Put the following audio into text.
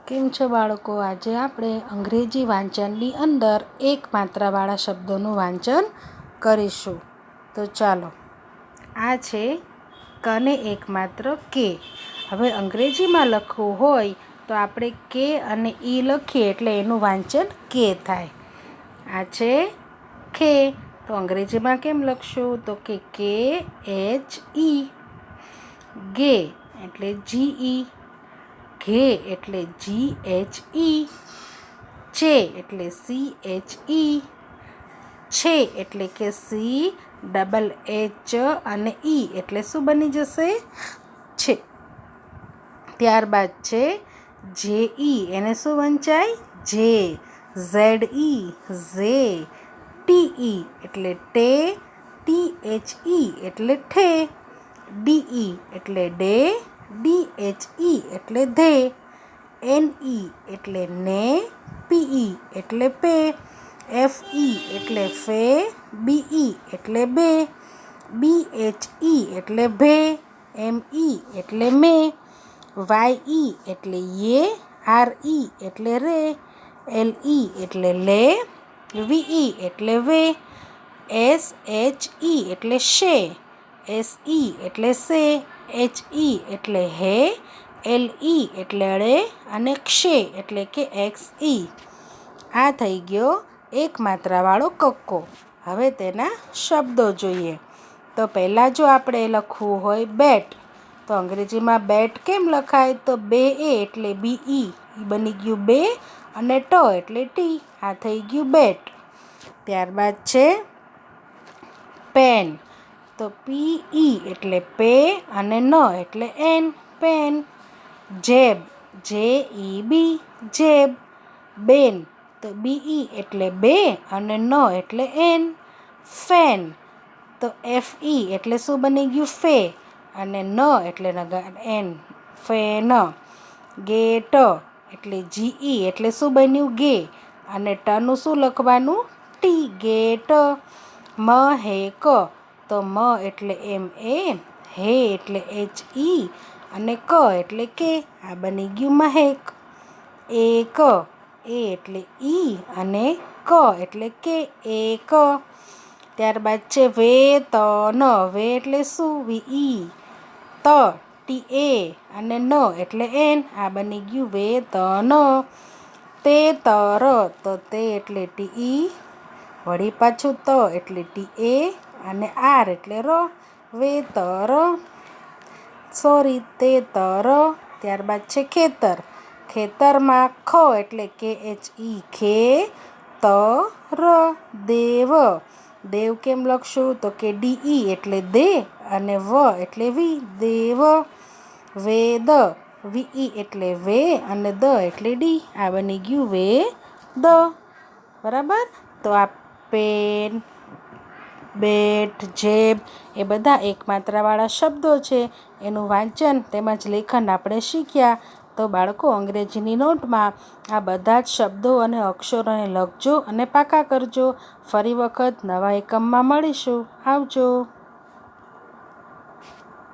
કેમ છો બાળકો? આજે આપણે અંગ્રેજી વાંચનની અંદર એક માત્રાવાળા શબ્દોનું વાંચન કરીશું. તો ચાલો, આ છે કને એક માત્ર કે. હવે અંગ્રેજીમાં લખવું હોય તો આપણે કે અને ઈ લખીએ એટલે એનું વાંચન કે થાય. આ છે ખે, તો અંગ્રેજીમાં કેમ લખશું? તો કે KHE. ગે એટલે GE. ઘે એટલે GHE. ચે એટલે CHE. છે એટલે કે CHH અને ઈ એટલે શું બની જશે? છે. ત્યારબાદ છે JE, એને શું વંચાય? જે. ZE, ઝે. TE એટલે ટે. THE એટલે ઠે. DE એટલે ડે. DHE એટલે ધે. NE એટલે ને. PE એટલે પે. FE એટલે ફે. BE એટલે બે. BHE એટલે ભે. ME એટલે મે. YE એટલે યે. RE એટલે રે. LE એટલે લે. VE એટલે વે. SHE એટલે શે. SE એટલે સે. HE એટલે હે. LE એટલે ળે અને ક્ષે એટલે કે XE. આ થઈ ગયો એક માત્રાવાળો કક્કો. હવે તેના શબ્દો જોઈએ. તો પહેલાં જો આપણે લખવું હોય બેટ, તો અંગ્રેજીમાં બેટ કેમ લખાય? તો બે એ એટલે BE બની ગયું બે અને ટ એટલે ટી. આ થઈ ગયું બેટ. ત્યારબાદ છે પેન, તો PE એટલે પે અને ન એટલે એન, પેન. જેબ, JEB, જેબ. બેન, તો BE એટલે બે અને ન એટલે એન, ફેન. તો FE એટલે શું બની ગયું? ફે અને ન એટલે એન, ફેન. ગેટ એટલે GE એટલે શું બન્યું? ગે અને ટનું શું લખવાનું? T, gate. મહેક, તો મ એટલે MA, હે એટલે HE અને ક એટલે કે. આ બની ગયું મહેક. એક, એ એટલે ઈ અને ક એટલે કે, એક. ત્યારબાદ છે વેતન, વે એટલે શું? VE. TA અને ન એટલે એન. આ બની ગયું વેતન. તેતર, તો તે એટલે TE, વળી પાછું ત એટલે TA અને આર એટલે ર, વેતર. તેતર. ત્યારબાદ છે ખેતર. ખેતરમાં ખ એટલે KHE, ખે. તર. દેવ, દેવ કેમ લખશું? તો કે DE એટલે દે અને વ એટલે વી, દેવ. વેદ, VE એટલે વે અને દ એટલે ડી. આ બની ગયું વેદ. બરાબર? તો આ પેન, બેટ, જેબ એ બધા એક માત્રાવાળા શબ્દો છે. એનું વાંચન તેમજ લેખન આપણે શીખ્યા. તો બાળકો, અંગ્રેજીની નોટમાં આ બધા જ શબ્દો અને અક્ષરોને લખજો અને પાકા કરજો. ફરી વખત નવા એકમમાં મળીશું. આવજો.